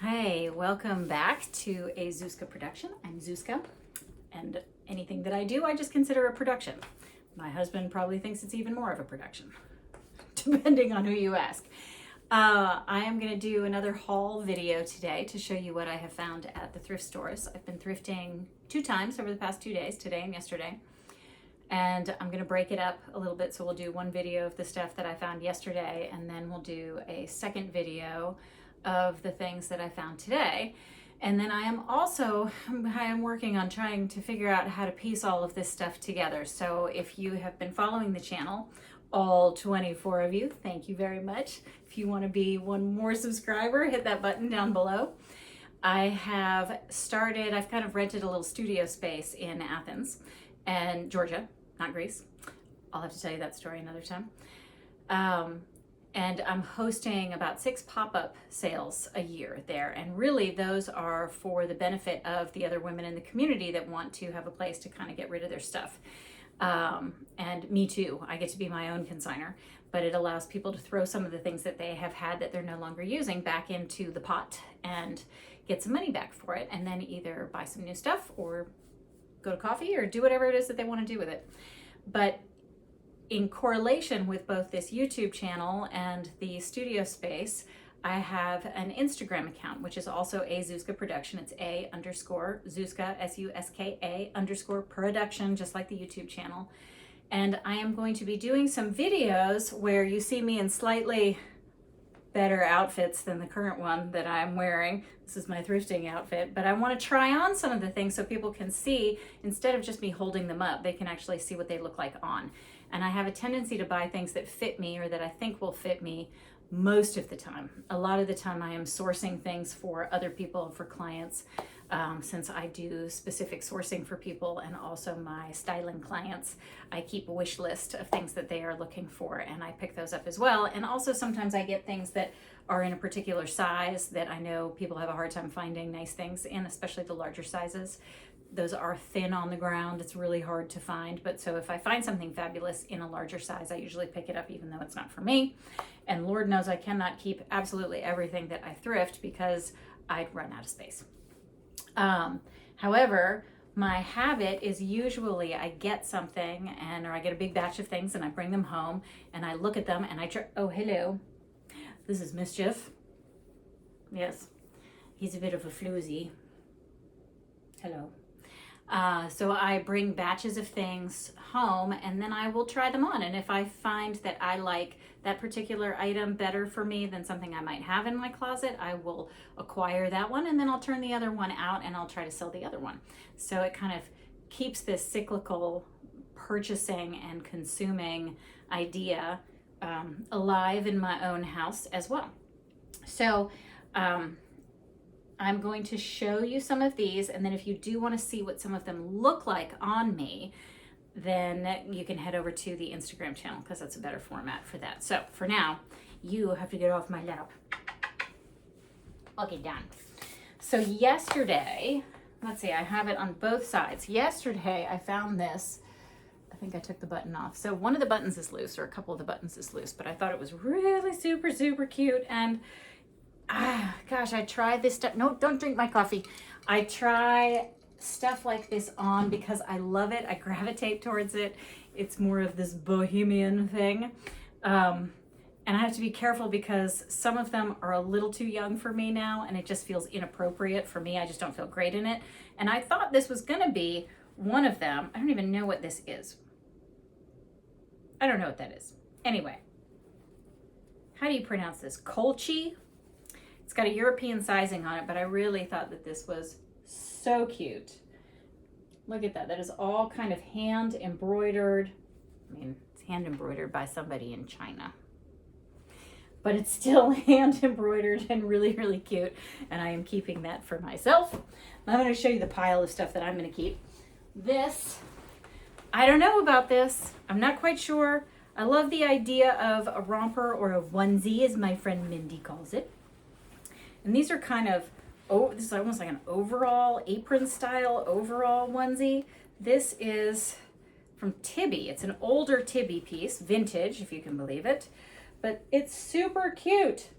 Hey, welcome back to a Zuzka production. I'm Zuzka, and anything that I do, I just consider a production. My husband probably thinks it's even more of a production, depending on who you ask. I am going to do another haul video today to show you what I have found at the thrift stores. I've been thrifting 2 times over the past 2 days, today and yesterday. And I'm going to break it up a little bit. So we'll do one video of the stuff that I found yesterday, and then we'll do a second video of the things that I found today. And then I am working on trying to figure out how to piece all of this stuff together. So if you have been following the channel, all 24 of you, thank you very much. If you want to be one more subscriber, hit that button down below. I've kind of rented a little studio space in Athens and Georgia, not Greece. I'll have to tell you that story another time. And I'm hosting about 6 pop-up sales a year there. And really those are for the benefit of the other women in the community that want to have a place to kind of get rid of their stuff. And me too, I get to be my own consignor, but it allows people to throw some of the things that they have had that they're no longer using back into the pot and get some money back for it, and then either buy some new stuff or go to coffee or do whatever it is that they want to do with it. But in correlation with both this YouTube channel and the studio space, I have an Instagram account, which is also a Zuzka production. It's _Zuzka, SUSKA _production, just like the YouTube channel. And I am going to be doing some videos where you see me in slightly better outfits than the current one that I'm wearing. This is my thrifting outfit, but I want to try on some of the things so people can see, instead of just me holding them up, they can actually see what they look like on. And I have a tendency to buy things that fit me or that I think will fit me most of the time. A lot of the time I am sourcing things for other people, for clients, since I do specific sourcing for people and also my styling clients. I keep a wish list of things that they are looking for, and I pick those up as well. And also sometimes I get things that are in a particular size that I know people have a hard time finding nice things in, especially the larger sizes. Those are thin on the ground. It's really hard to find. But so if I find something fabulous in a larger size, I usually pick it up even though it's not for me. And Lord knows I cannot keep absolutely everything that I thrift because I'd run out of space. However, my habit is usually I get something or I get a big batch of things and I bring them home and I look at them and oh, hello. This is Mischief. Yes, he's a bit of a floozy. Hello. So I bring batches of things home and then I will try them on. And if I find that I like that particular item better for me than something I might have in my closet, I will acquire that one and then I'll turn the other one out and I'll try to sell the other one. So it kind of keeps this cyclical purchasing and consuming idea alive in my own house as well. So I'm going to show you some of these, and then if you do want to see what some of them look like on me, then you can head over to the Instagram channel because that's a better format for that. So for now, you have to get off my lap. Okay, done. So yesterday, let's see, I have it on both sides. Yesterday, I found this. I think I took the button off. So one of the buttons is loose, or a couple of the buttons is loose, but I thought it was really super, super cute. And gosh, I try this stuff. No, don't drink my coffee. I try stuff like this on because I love it. I gravitate towards it. It's more of this bohemian thing. And I have to be careful because some of them are a little too young for me now and it just feels inappropriate for me. I just don't feel great in it. And I thought this was going to be one of them. I don't even know what this is. I don't know what that is. Anyway, how do you pronounce this? Colchi? It's got a European sizing on it, but I really thought that this was so cute. Look at that. That is all kind of hand embroidered. I mean, it's hand embroidered by somebody in China, but it's still hand embroidered and really, really cute. And I am keeping that for myself. I'm going to show you the pile of stuff that I'm going to keep. This, I don't know about this. I'm not quite sure. I love the idea of a romper or a onesie, as my friend Mindy calls it. And these are kind of, this is almost like an overall, apron style overall onesie. This is from Tibby. It's an older Tibby piece, vintage, if you can believe it. But it's super cute.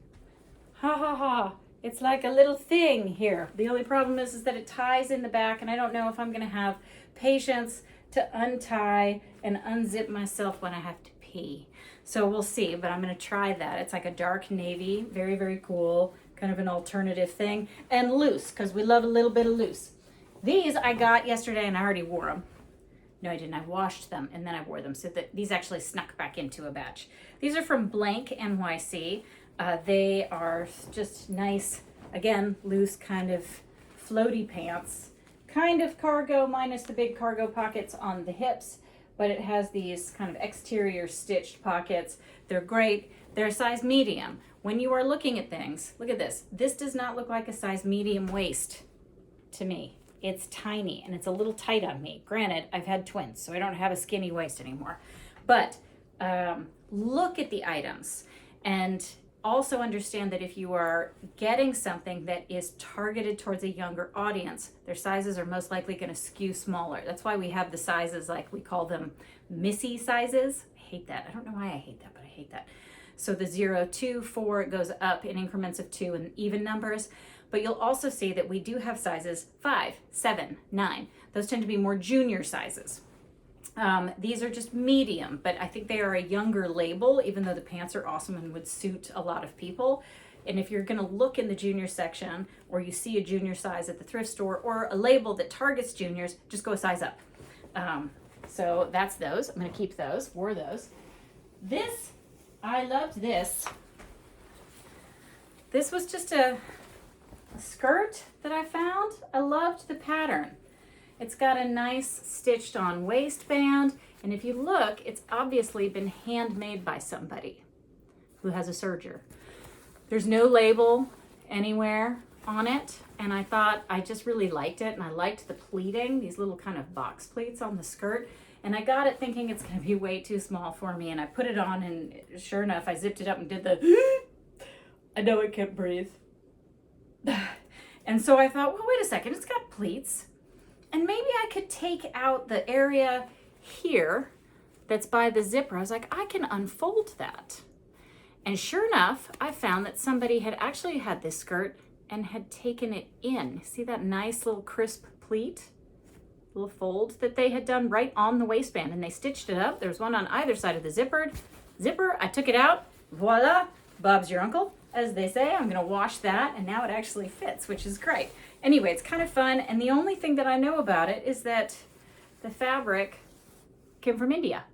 Ha ha ha. It's like a little thing here. The only problem is that it ties in the back, and I don't know if I'm gonna have patience to untie and unzip myself when I have to pee. So we'll see, but I'm gonna try that. It's like a dark navy, very, very cool, kind of an alternative thing, and loose, because we love a little bit of loose. These I got yesterday and I already wore them. No, I didn't. I washed them and then I wore them, so that these actually snuck back into a batch. These are from Blank NYC. They are just nice, again, loose kind of floaty pants. Kind of cargo minus the big cargo pockets on the hips, but it has these kind of exterior stitched pockets. They're great. They're a size medium. When you are looking at things, look at this. This does not look like a size medium waist to me. It's tiny and it's a little tight on me. Granted, I've had twins, so I don't have a skinny waist anymore. But look at the items and also understand that if you are getting something that is targeted towards a younger audience, their sizes are most likely going to skew smaller. That's why we have the sizes, like we call them Missy sizes. I hate that. I don't know why I hate that, but I hate that. So the 0, 2, 4, it goes up in increments of 2 and even numbers. But you'll also see that we do have sizes 5, 7, 9. Those tend to be more junior sizes. These are just medium, but I think they are a younger label, even though the pants are awesome and would suit a lot of people. And if you're gonna look in the junior section, or you see a junior size at the thrift store, or a label that targets juniors, just go a size up. So that's those. I'm gonna keep those, wore those. This, I loved this. This was just a skirt that I found. I loved the pattern. It's got a nice stitched on waistband, and if you look, it's obviously been handmade by somebody who has a serger. There's no label anywhere on it, and I thought I just really liked it, and I liked the pleating, these little kind of box pleats on the skirt, and I got it thinking it's gonna be way too small for me, and I put it on, and sure enough, I zipped it up and did the I know I can't breathe. And so I thought, well, wait a second, it's got pleats. And maybe I could take out the area here that's by the zipper. I was like, I can unfold that. And sure enough, I found that somebody had actually had this skirt and had taken it in. See that nice little crisp pleat? Little fold that they had done right on the waistband, and they stitched it up. There's one on either side of the zipper. I took it out. Voila, Bob's your uncle, as they say. I'm gonna wash that, and now it actually fits, which is great. Anyway, it's kind of fun, and the only thing that I know about it is that the fabric came from India.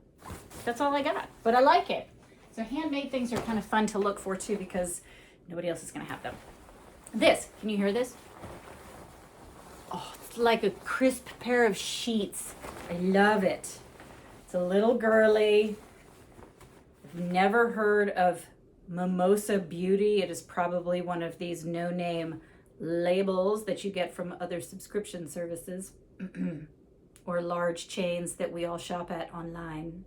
That's all I got, but I like it. So handmade things are kind of fun to look for too, because nobody else is gonna have them. This, can you hear this? Oh, it's like a crisp pair of sheets. I love it. It's a little girly. I've never heard of Mimosa Beauty. It is probably one of these no-name labels that you get from other subscription services or large chains that we all shop at online.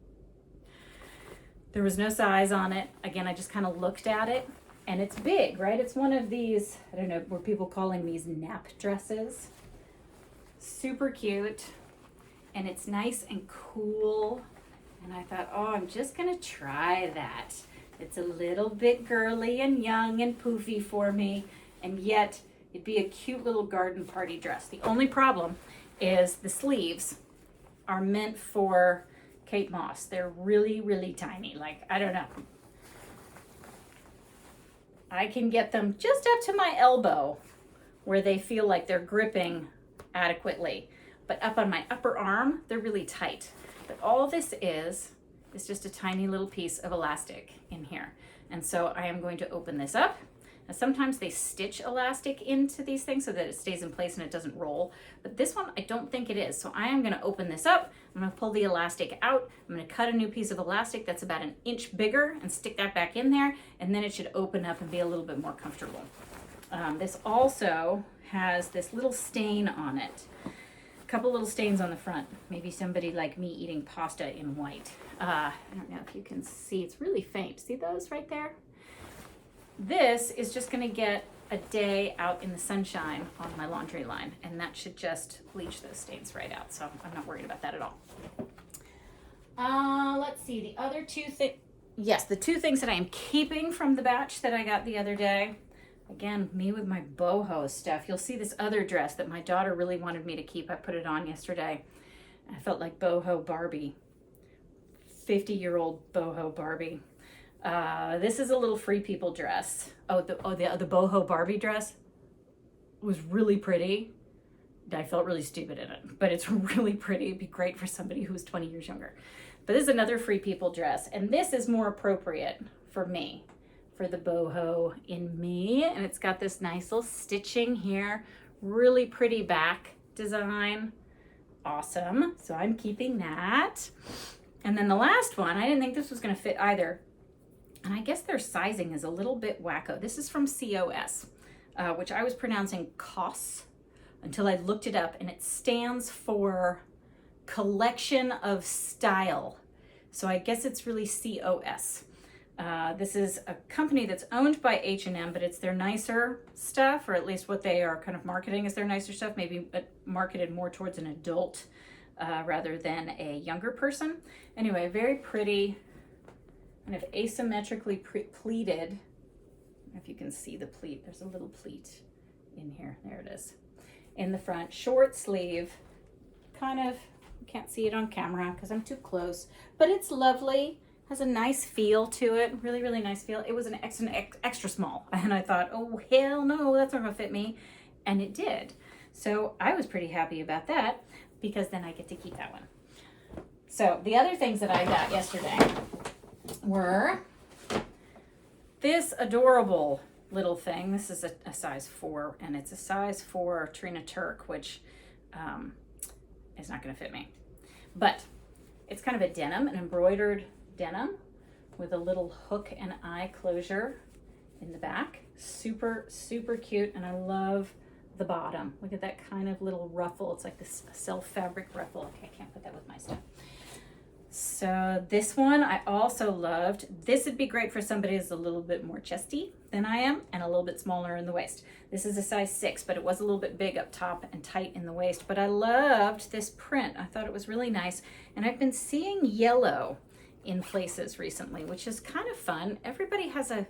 There was no size on it. Again, I just kind of looked at it, and it's big, right? It's one of these, I don't know, were people calling these nap dresses. Super cute, and it's nice and cool. And I thought, oh, I'm just gonna try that. It's a little bit girly and young and poofy for me, and yet it'd be a cute little garden party dress. The only problem is the sleeves are meant for Kate Moss. They're really, really tiny. Like, I don't know. I can get them just up to my elbow where they feel like they're gripping adequately. But up on my upper arm, they're really tight. But all this is just a tiny little piece of elastic in here. And so I am going to open this up. Now, sometimes they stitch elastic into these things so that it stays in place and it doesn't roll. But this one, I don't think it is. So I am gonna open this up. I'm gonna pull the elastic out. I'm gonna cut a new piece of elastic that's about an inch bigger and stick that back in there. And then it should open up and be a little bit more comfortable. This also has this little stain on it. A couple little stains on the front. Maybe somebody like me eating pasta in white. I don't know if you can see, it's really faint. See those right there? This is just gonna get a day out in the sunshine on my laundry line, and that should just bleach those stains right out. So I'm not worried about that at all. Let's see, the other two things. Yes, the two things that I am keeping from the batch that I got the other day. Again, me with my boho stuff. You'll see this other dress that my daughter really wanted me to keep. I put it on yesterday. I felt like boho Barbie, 50-year-old boho Barbie. This is a little Free People dress. The boho Barbie dress was really pretty. I felt really stupid in it, but it's really pretty. It'd be great for somebody who's 20 years younger. But this is another Free People dress, and this is more appropriate for me, for the boho in me. And it's got this nice little stitching here, really pretty back design. Awesome. So I'm keeping that. And then the last one, I didn't think this was going to fit either. And I guess their sizing is a little bit wacko. This is from COS, which I was pronouncing COS until I looked it up, and it stands for Collection of Style. So I guess it's really COS. This is a company that's owned by H&M, but it's their nicer stuff, or at least what they are kind of marketing as their nicer stuff, maybe marketed more towards an adult rather than a younger person. Anyway, very pretty, kind of asymmetrically pleated. I don't know if you can see the pleat. There's a little pleat in here. There it is. In the front, short sleeve, kind of, you can't see it on camera because I'm too close, but it's lovely. Has a nice feel to it, really, really nice feel. It was an extra small, and I thought, oh, hell no, that's not gonna fit me, and it did. So I was pretty happy about that because then I get to keep that one. So the other things that I got yesterday were this adorable little thing. This is a size 4, and it's a size 4 Trina Turk, which is not going to fit me. But it's kind of a denim, an embroidered denim with a little hook and eye closure in the back. Super, super cute, and I love the bottom. Look at that kind of little ruffle. It's like this self fabric ruffle. Okay, I can't put that with my stuff. So this one I also loved. This would be great for somebody who's a little bit more chesty than I am and a little bit smaller in the waist. This is a size 6, but it was a little bit big up top and tight in the waist. But I loved this print. I thought it was really nice. And I've been seeing yellow in places recently, which is kind of fun. Everybody has I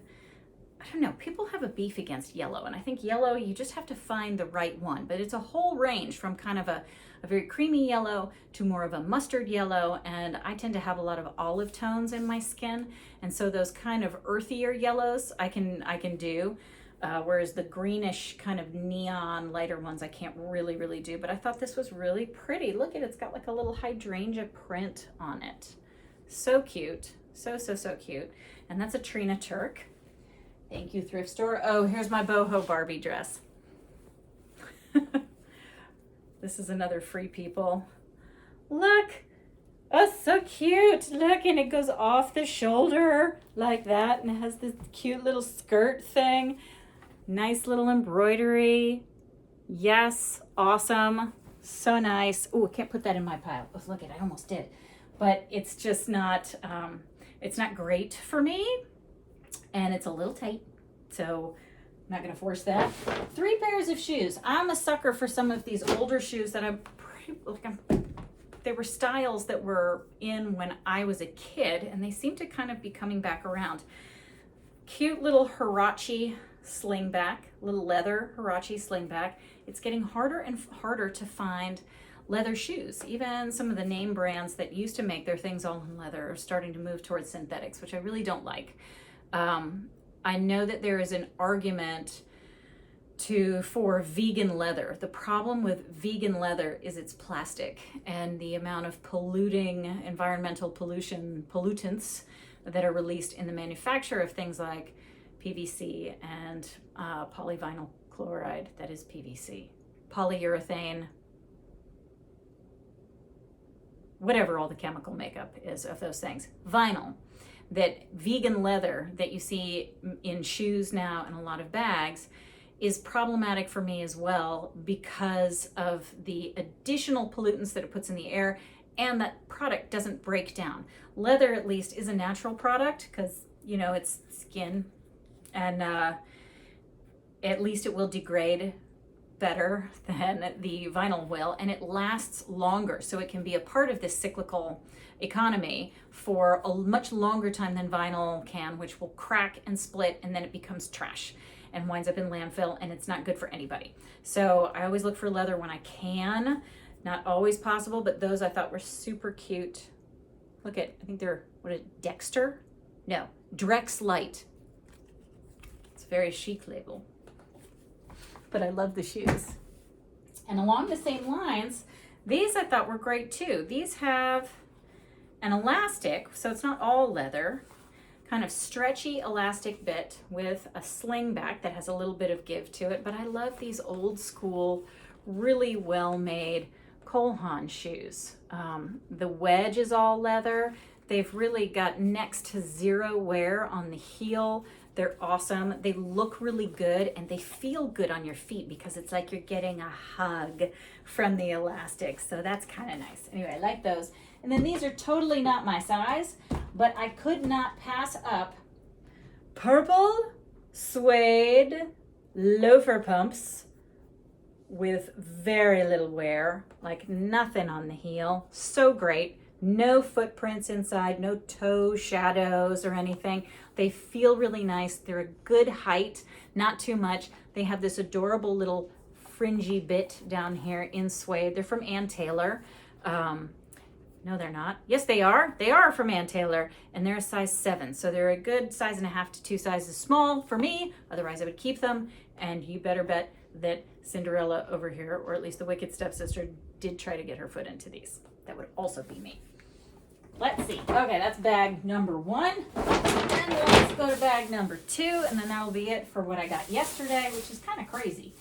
don't know, people have a beef against yellow. And I think yellow, you just have to find the right one. But it's a whole range from kind of a very creamy yellow to more of a mustard yellow, and I tend to have a lot of olive tones in my skin, and so those kind of earthier yellows I can do, whereas the greenish kind of neon lighter ones I can't really do. But I thought this was really pretty. Look at it, it's got like a little hydrangea print on it. So cute, so cute. And that's a Trina Turk. Thank you, thrift store. Oh, here's my boho Barbie dress. This is another Free People. Look, oh, so cute. Look, and it goes off the shoulder like that, and it has this cute little skirt thing. Nice little embroidery. Yes, awesome. So nice. Oh, I can't put that in my pile. Oh, look, I almost did. But it's just not, it's not great for me, and it's a little tight, so I'm not gonna force that. 3 pairs of shoes. I'm a sucker for some of these older shoes that they were styles that were in when I was a kid, and they seem to kind of be coming back around. Cute little Huarache slingback, little leather Huarache slingback. It's getting harder and harder to find leather shoes. Even some of the name brands that used to make their things all in leather are starting to move towards synthetics, which I really don't like. I know that there is an argument for vegan leather. The problem with vegan leather is it's plastic, and the amount of polluting, environmental pollutants that are released in the manufacture of things like PVC and polyvinyl chloride, that is PVC, polyurethane, whatever all the chemical makeup is of those things. Vinyl. That vegan leather that you see in shoes now and a lot of bags is problematic for me as well because of the additional pollutants that it puts in the air, and that product doesn't break down. Leather, at least, is a natural product because, you know, it's skin, and at least it will degrade better than the vinyl will, and it lasts longer, so it can be a part of this cyclical economy for a much longer time than vinyl can, which will crack and split, and then it becomes trash. and winds up in landfill, and it's not good for anybody. So I always look for leather when I can. Not always possible, but those I thought were super cute. Look at, I think they're, what is it, Dexter? No, Drex Light. It's a very chic label. But I love the shoes. And along the same lines, these I thought were great too. These have an elastic, so it's not all leather, kind of stretchy elastic bit with a sling back that has a little bit of give to it. But I love these old school, really well-made Cole Haan shoes. The wedge is all leather. They've really got next to zero wear on the heel. They're awesome. They look really good and they feel good on your feet because it's like you're getting a hug from the elastic. So that's kind of nice. Anyway, I like those. And then these are totally not my size, but I could not pass up purple suede loafer pumps with very little wear, like nothing on the heel. So great. No footprints inside, no toe shadows or anything. They feel really nice. They're a good height, not too much. They have this adorable little fringy bit down here in suede. They're from Ann Taylor. No, they're not. Yes, they are. They are from Ann Taylor, and they're a size 7. So they're a good size and a half to 2 sizes small for me. Otherwise, I would keep them. And you better bet that Cinderella over here, or at least the Wicked Stepsister, did try to get her foot into these. That would also be me. Let's see. Okay, that's bag number 1. And let's go to bag number 2, and then that'll be it for what I got yesterday, which is kind of crazy.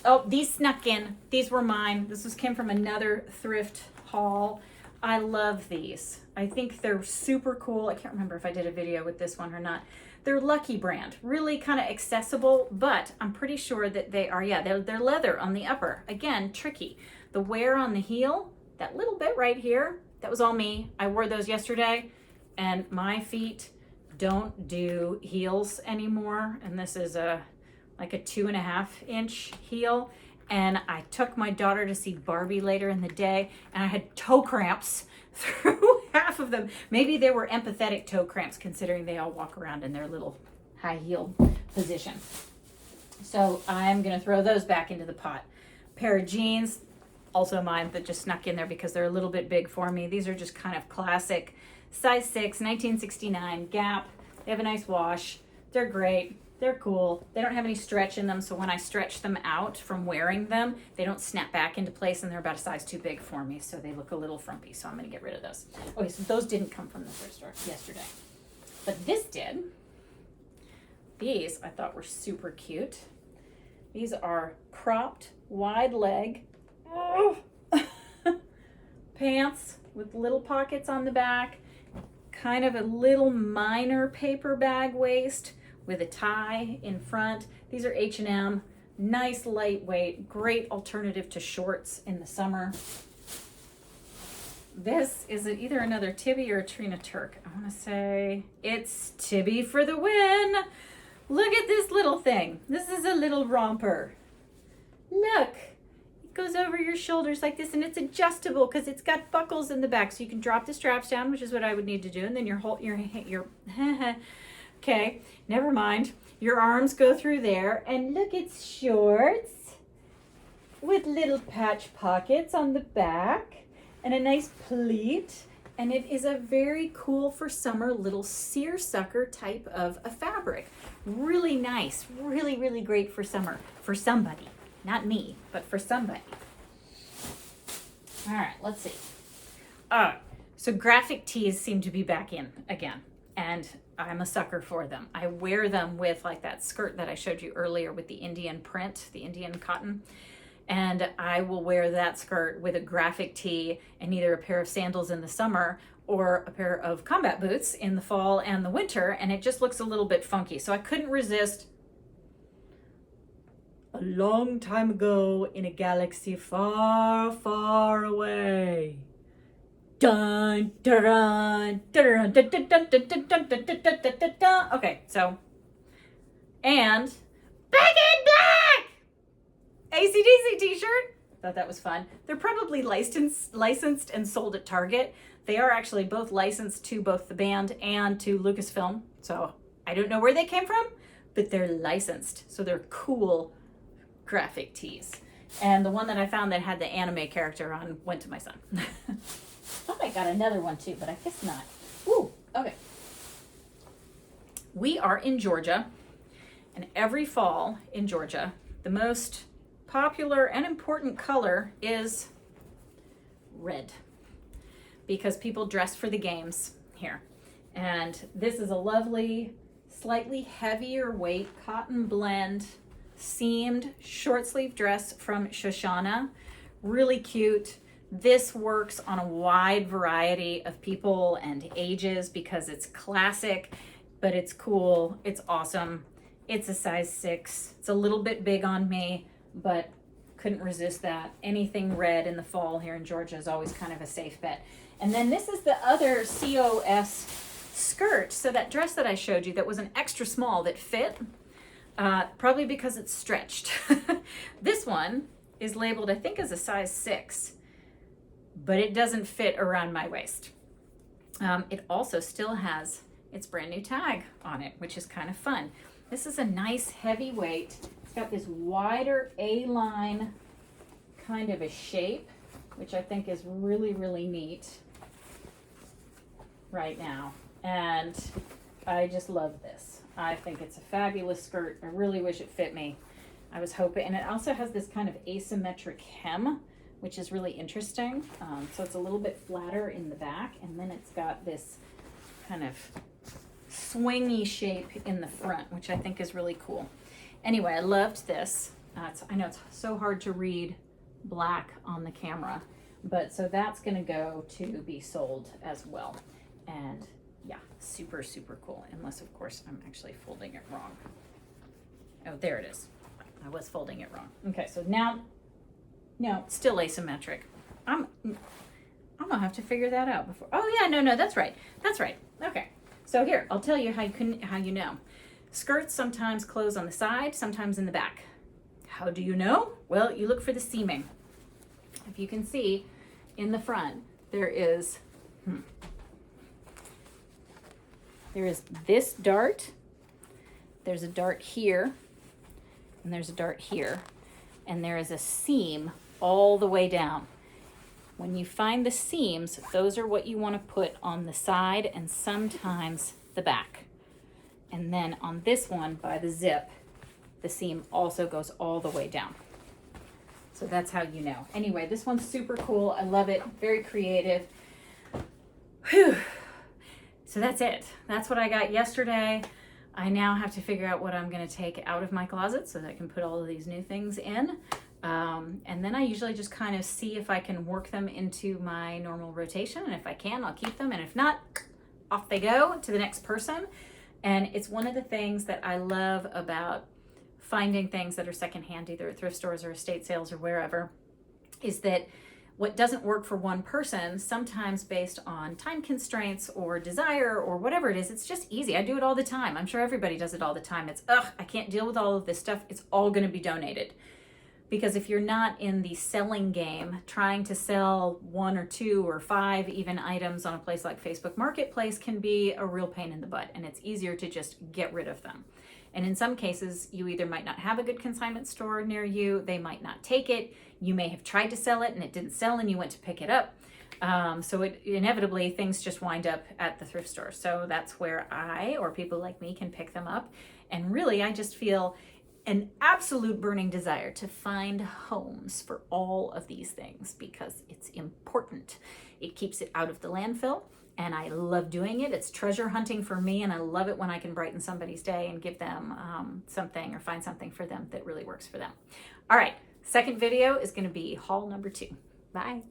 Oh, these snuck in. These were mine. Came from another thrift haul. I love these. I think they're super cool. I can't remember if I did a video with this one or not. They're Lucky brand, really kind of accessible, but I'm pretty sure that they are, yeah, they're leather on the upper. Again, tricky. The wear on the heel, that little bit right here, that was all me. I wore those yesterday, and my feet don't do heels anymore. And this is like a 2.5-inch heel. And I took my daughter to see Barbie later in the day, and I had toe cramps through half of them. Maybe they were empathetic toe cramps, considering they all walk around in their little high-heeled position. So I'm going to throw those back into the pot. Pair of jeans, also mine, that just snuck in there because they're a little bit big for me. These are just kind of classic, size 6, 1969 Gap. They have a nice wash. They're great. They're cool. They don't have any stretch in them, so when I stretch them out from wearing them, they don't snap back into place, and they're about a size too big for me, so they look a little frumpy, so I'm going to get rid of those. Okay, so those didn't come from the thrift store yesterday, but this did. These I thought were super cute. These are cropped, wide leg pants with little pockets on the back, kind of a little minor paper bag waist, with a tie in front. These are H&M, nice lightweight, great alternative to shorts in the summer. This is either another Tibby or a Trina Turk. I want to say it's Tibby for the win. Look at this little thing. This is a little romper. Look, it goes over your shoulders like this, and it's adjustable because it's got buckles in the back, so you can drop the straps down, which is what I would need to do, and then your okay, never mind. Your arms go through there, and look, it's shorts with little patch pockets on the back and a nice pleat. And it is a very cool for summer little seersucker type of a fabric. Really nice, really, really great for summer, for somebody. Not me, but for somebody. All right, let's see. So graphic tees seem to be back in again, and I'm a sucker for them. I wear them with like that skirt that I showed you earlier with the Indian print, the Indian cotton. And I will wear that skirt with a graphic tee and either a pair of sandals in the summer or a pair of combat boots in the fall and the winter, and it just looks a little bit funky. So I couldn't resist. A long time ago in a galaxy far, far away. Dun, dun, dun, dun, dun, dun, dun, dun, dun, dun, dun, dun, dun, dun. Okay, so, and Back in Black! AC/DC t-shirt. Thought that was fun. They're probably licensed and sold at Target. They are actually both licensed to both the band and to Lucasfilm. So I don't know where they came from, but they're licensed. So they're cool graphic tees. And the one that I found that had the anime character on went to my son. I thought I got another one too, but I guess not. Ooh, okay. We are in Georgia, and every fall in Georgia, the most popular and important color is red, because people dress for the games here. And this is a lovely, slightly heavier weight cotton blend seamed short sleeve dress from Shoshana. Really cute. This works on a wide variety of people and ages because it's classic, but it's cool. It's awesome. It's a size 6. It's a little bit big on me, but couldn't resist that. Anything red in the fall here in Georgia is always kind of a safe bet. And then this is the other COS skirt. So that dress that I showed you that was an extra small that fit, probably because it's stretched. This one is labeled, I think, as a size 6, but it doesn't fit around my waist. It also still has its brand new tag on it, which is kind of fun. This is a nice heavy weight. It's got this wider A-line kind of a shape, which I think is really, really neat right now. And I just love this. I think it's a fabulous skirt. I really wish it fit me. I was hoping, and it also has this kind of asymmetric hem, which is really interesting. So it's a little bit flatter in the back, and then it's got this kind of swingy shape in the front, which I think is really cool. Anyway, I loved this. I know it's so hard to read black on the camera, but so that's gonna go to be sold as well. And yeah, super, super cool. Unless, of course, I'm actually folding it wrong. Oh, there it is. I was folding it wrong. Okay, so now, no, still asymmetric. I'm gonna have to figure that out before. Oh yeah, no, that's right. That's right. Okay, so here, I'll tell you how you know. Skirts sometimes close on the side, sometimes in the back. How do you know? Well, you look for the seaming. If you can see, in the front, there is this dart, there's a dart here, and there's a dart here, and there is a seam all the way down. When you find the seams, those are what you want to put on the side and sometimes the back. And then on this one, by the zip, the seam also goes all the way down. So that's how you know. Anyway, this one's super cool. I love it. Very creative. Whew. So that's it. That's what I got yesterday. I now have to figure out what I'm going to take out of my closet so that I can put all of these new things in. And then I usually just kind of see if I can work them into my normal rotation. And if I can, I'll keep them. And if not, off they go to the next person. And it's one of the things that I love about finding things that are secondhand, either at thrift stores or estate sales or wherever, is that what doesn't work for one person, sometimes based on time constraints or desire or whatever it is, it's just easy. I do it all the time. I'm sure everybody does it all the time. It's, I can't deal with all of this stuff. It's all going to be donated. Because if you're not in the selling game, trying to sell 1 or 2 or 5 even items on a place like Facebook Marketplace can be a real pain in the butt, and it's easier to just get rid of them. And in some cases, you either might not have a good consignment store near you, they might not take it, you may have tried to sell it and it didn't sell and you went to pick it up. So inevitably, things just wind up at the thrift store. So that's where I, or people like me, can pick them up. And really, I just feel an absolute burning desire to find homes for all of these things because it's important. It keeps it out of the landfill, and I love doing it. It's treasure hunting for me, and I love it when I can brighten somebody's day and give them something or find something for them that really works for them. All right, second video is going to be haul number 2. Bye.